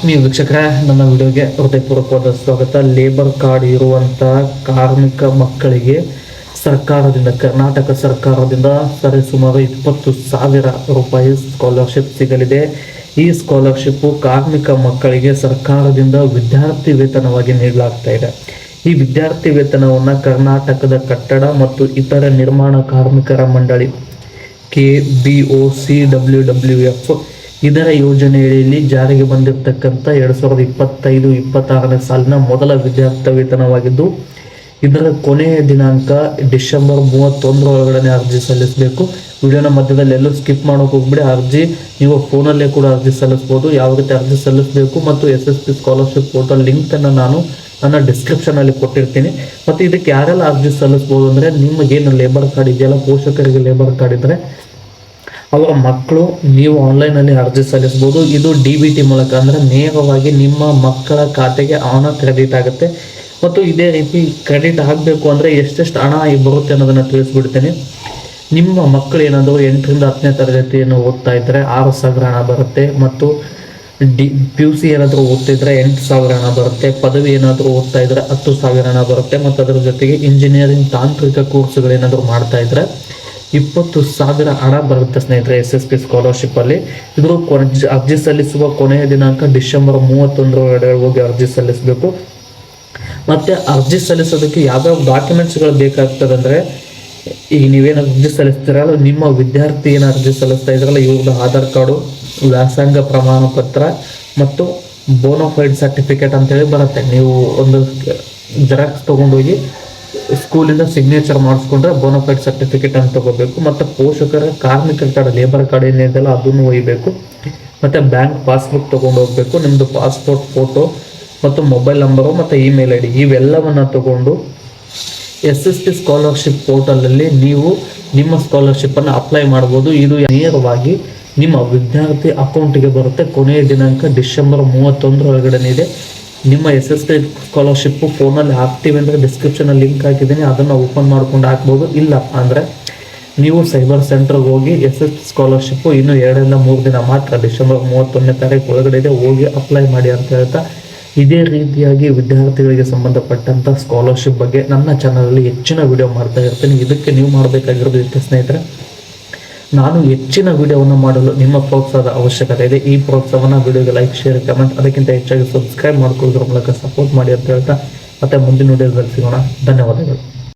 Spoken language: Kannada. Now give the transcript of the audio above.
ಆತ್ಮೀಯ ವೀಕ್ಷಕರೇ, ನನ್ನ ವಿಡಿಯೋಗೆ ಹೃದಯಪೂರ್ವಕವಾದ ಸ್ವಾಗತ. ಲೇಬರ್ ಕಾರ್ಡ್ ಇರುವಂತಹ ಕಾರ್ಮಿಕ ಮಕ್ಕಳಿಗೆ ಸರ್ಕಾರದಿಂದ, ಕರ್ನಾಟಕ ಸರ್ಕಾರದಿಂದ ಸರಿಸುಮಾರು 20,000 ರೂಪಾಯಿ ಸ್ಕಾಲರ್ಶಿಪ್ ಸಿಗಲಿದೆ. ಈ ಸ್ಕಾಲರ್ಶಿಪ್ ಕಾರ್ಮಿಕ ಮಕ್ಕಳಿಗೆ ಸರ್ಕಾರದಿಂದ ವಿದ್ಯಾರ್ಥಿ ವೇತನವಾಗಿ ನೀಡಲಾಗ್ತಾ ಇದೆ. ಈ ವಿದ್ಯಾರ್ಥಿ ವೇತನವನ್ನು ಕರ್ನಾಟಕದ ಕಟ್ಟಡ ಮತ್ತು ಇತರ ನಿರ್ಮಾಣ ಕಾರ್ಮಿಕರ ಮಂಡಳಿ KBOCWWF ಇದರ ಯೋಜನೆಯಲ್ಲಿ ಜಾರಿಗೆ ಬಂದಿರತಕ್ಕಂಥ 2025-26ನೇ ಸಾಲಿನ ಮೊದಲ ವಿದ್ಯಾರ್ಥಿ ವೇತನವಾಗಿದ್ದು, ಇದರ ಕೊನೆಯ ದಿನಾಂಕ ಡಿಸೆಂಬರ್ 31 ಒಳಗಡೆ ಅರ್ಜಿ ಸಲ್ಲಿಸಬೇಕು. ವಿಡಿಯೋನ ಮಧ್ಯದಲ್ಲಿ ಎಲ್ಲೂ ಸ್ಕಿಪ್ ಮಾಡೋಕೆ ಹೋಗ್ಬಿಡಿ. ಅರ್ಜಿ ನೀವು ಫೋನಲ್ಲೇ ಕೂಡ ಅರ್ಜಿ ಸಲ್ಲಿಸ್ಬೋದು. ಯಾವ ರೀತಿ ಅರ್ಜಿ ಸಲ್ಲಿಸಬೇಕು ಮತ್ತು SSP ಸ್ಕಾಲರ್ಶಿಪ್ ಪೋರ್ಟಲ್ ಲಿಂಕನ್ನು ನಾನು ನನ್ನ ಡಿಸ್ಕ್ರಿಪ್ಷನಲ್ಲಿ ಕೊಟ್ಟಿರ್ತೀನಿ. ಮತ್ತು ಇದಕ್ಕೆ ಯಾರೆಲ್ಲ ಅರ್ಜಿ ಸಲ್ಲಿಸ್ಬೋದು ಅಂದರೆ, ನಿಮಗೇನು ಲೇಬರ್ ಕಾರ್ಡ್ ಇದೆಯಲ್ಲ, ಪೋಷಕರಿಗೆ ಲೇಬರ್ ಕಾರ್ಡ್ ಇದ್ದರೆ ಅವರ ಮಕ್ಕಳು ನೀವು ಆನ್ಲೈನಲ್ಲಿ ಅರ್ಜಿ ಸಲ್ಲಿಸ್ಬೋದು. ಇದು DBT ಮೂಲಕ, ಅಂದರೆ ನೇರವಾಗಿ ನಿಮ್ಮ ಮಕ್ಕಳ ಖಾತೆಗೆ ಹಣ ಕ್ರೆಡಿಟ್ ಆಗುತ್ತೆ. ಮತ್ತು ಇದೇ ರೀತಿ ಕ್ರೆಡಿಟ್ ಆಗಬೇಕು ಅಂದರೆ ಎಷ್ಟೆಷ್ಟು ಹಣ ಬರುತ್ತೆ ಅನ್ನೋದನ್ನು ತಿಳಿಸ್ಬಿಡ್ತೇನೆ. ನಿಮ್ಮ ಮಕ್ಕಳು ಏನಾದರೂ 8ರಿಂದ 10ನೇ ತರಗತಿಯನ್ನು ಓದ್ತಾ ಇದ್ದರೆ 6,000 ಹಣ ಬರುತ್ತೆ. ಮತ್ತು PUC ಏನಾದರೂ ಓದ್ತಿದ್ರೆ 8,000 ಹಣ ಬರುತ್ತೆ. ಪದವಿ ಏನಾದರೂ ಓದ್ತಾ ಇದ್ದರೆ 10,000 ಹಣ ಬರುತ್ತೆ. ಮತ್ತು ಅದರ ಜೊತೆಗೆ ಇಂಜಿನಿಯರಿಂಗ್ ತಾಂತ್ರಿಕ ಕೋರ್ಸ್ಗಳೇನಾದರೂ ಮಾಡ್ತಾ ಇದ್ದರೆ 20,000 ಹಣ ಬರುತ್ತೆ ಸ್ನೇಹಿತರೆ SSP ಸ್ಕಾಲರ್ಶಿಪ್ಪಲ್ಲಿ. ಇದ್ರ ಅರ್ಜಿ ಸಲ್ಲಿಸುವ ಕೊನೆಯ ದಿನಾಂಕ ಡಿಸೆಂಬರ್ 31 ಒಳಗಡೆ ಹೋಗಿ ಅರ್ಜಿ ಸಲ್ಲಿಸಬೇಕು. ಮತ್ತು ಅರ್ಜಿ ಸಲ್ಲಿಸೋದಕ್ಕೆ ಯಾವ್ಯಾವ ಡಾಕ್ಯುಮೆಂಟ್ಸ್ಗಳು ಬೇಕಾಗ್ತದೆ ಅಂದರೆ, ಈಗ ನೀವೇನು ಅರ್ಜಿ ಸಲ್ಲಿಸ್ತೀರಲ್ಲ, ನಿಮ್ಮ ವಿದ್ಯಾರ್ಥಿ ಏನು ಅರ್ಜಿ ಸಲ್ಲಿಸ್ತಾ ಇದ್ರಲ್ಲ, ಇವ್ರದ್ದು ಆಧಾರ್ ಕಾರ್ಡು, ವ್ಯಾಸಂಗ ಪ್ರಮಾಣ ಪತ್ರ ಮತ್ತು ಬೋನೋಫೈಡ್ ಸರ್ಟಿಫಿಕೇಟ್ ಅಂತೇಳಿ ಬರುತ್ತೆ. ನೀವು ಒಂದು ಜೆರಾಕ್ಸ್ ತೊಗೊಂಡೋಗಿ ಸ್ಕೂಲಿಂದ ಸಿಗ್ನೇಚರ್ ಮಾಡಿಸ್ಕೊಂಡ್ರೆ ಬೋನೋಫೈಡ್ ಸರ್ಟಿಫಿಕೇಟ್ ಅಂತ ತಗೋಬೇಕು. ಮತ್ತು ಪೋಷಕರ ಕಾರ್ಮಿಕರ ಕಾರ್ಡ್, ಲೇಬರ್ ಕಾರ್ಡ್ ಏನಿದೆಯಲ್ಲ ಅದನ್ನು ಒಯ್ಯಬೇಕು. ಮತ್ತು ಬ್ಯಾಂಕ್ ಪಾಸ್ಬುಕ್ ತೊಗೊಂಡು ಹೋಗಬೇಕು. ನಿಮ್ಮದು ಪಾಸ್ಪೋರ್ಟ್ ಫೋಟೋ ಮತ್ತು ಮೊಬೈಲ್ ನಂಬರು ಮತ್ತು ಇಮೇಲ್ ID ಇವೆಲ್ಲವನ್ನು ತಗೊಂಡು SSP ಸ್ಕಾಲರ್ಶಿಪ್ ಪೋರ್ಟಲಲ್ಲಿ ನೀವು ನಿಮ್ಮ ಸ್ಕಾಲರ್ಶಿಪ್ಪನ್ನು ಅಪ್ಲೈ ಮಾಡ್ಬೋದು. ಇದು ನೇರವಾಗಿ ನಿಮ್ಮ ವಿದ್ಯಾರ್ಥಿ ಅಕೌಂಟಿಗೆ ಬರುತ್ತೆ. ಕೊನೆಯ ದಿನಾಂಕ ಡಿಸೆಂಬರ್ 31 ಒಳಗಡೆ ಇದೆ. ನಿಮ್ಮ SSP ಸ್ಕಾಲರ್ಶಿಪ್ಪು ಫೋನಲ್ಲಿ ಹಾಕ್ತೀವಿ ಅಂದರೆ ಡಿಸ್ಕ್ರಿಪ್ಷನಲ್ಲಿ ಲಿಂಕ್ ಹಾಕಿದ್ದೀನಿ, ಅದನ್ನು ಓಪನ್ ಮಾಡ್ಕೊಂಡು ಹಾಕ್ಬೋದು. ಇಲ್ಲ ಅಂದರೆ ನೀವು ಸೈಬರ್ ಸೆಂಟ್ರಿಗೆ ಹೋಗಿ SSP ಸ್ಕಾಲರ್ಶಿಪ್ಪು ಇನ್ನು 2-3 ದಿನ ಮಾತ್ರ, ಡಿಸೆಂಬರ್ 31ನೇ ತಾರೀಕು ಒಳಗಡೆ ಇದೆ, ಹೋಗಿ ಅಪ್ಲೈ ಮಾಡಿ ಅಂತ ಹೇಳ್ತಾ, ಇದೇ ರೀತಿಯಾಗಿ ವಿದ್ಯಾರ್ಥಿಗಳಿಗೆ ಸಂಬಂಧಪಟ್ಟಂಥ ಸ್ಕಾಲರ್ಶಿಪ್ ಬಗ್ಗೆ ನನ್ನ ಚಾನಲಲ್ಲಿ ಹೆಚ್ಚಿನ ವಿಡಿಯೋ ಮಾಡ್ತಾ ಇರ್ತೀನಿ. ಇದಕ್ಕೆ ನೀವು ಮಾಡಬೇಕಾಗಿರೋದು ಇಷ್ಟೇ ಸ್ನೇಹಿತರೆ, ನಾನು ಹೆಚ್ಚಿನ ವಿಡಿಯೋವನ್ನು ಮಾಡಲು ನಿಮ್ಮ ಪ್ರೋತ್ಸಾಹದ ಅವಶ್ಯಕತೆ ಇದೆ. ಈ ಪ್ರೋತ್ಸಾಹವನ್ನು ವಿಡಿಯೋಗೆ ಲೈಕ್, ಶೇರ್, ಕಮೆಂಟ್, ಅದಕ್ಕಿಂತ ಹೆಚ್ಚಾಗಿ ಸಬ್ಸ್ಕ್ರೈಬ್ ಮಾಡ್ಕೊಳ್ಳೋದ್ರ ಮೂಲಕ ಸಪೋರ್ಟ್ ಮಾಡಿ ಅಂತ ಹೇಳ್ತಾ, ಮತ್ತೆ ಮುಂದಿನ ವಿಡಿಯೋದಲ್ಲಿ ಸಿಗೋಣ. ಧನ್ಯವಾದಗಳು.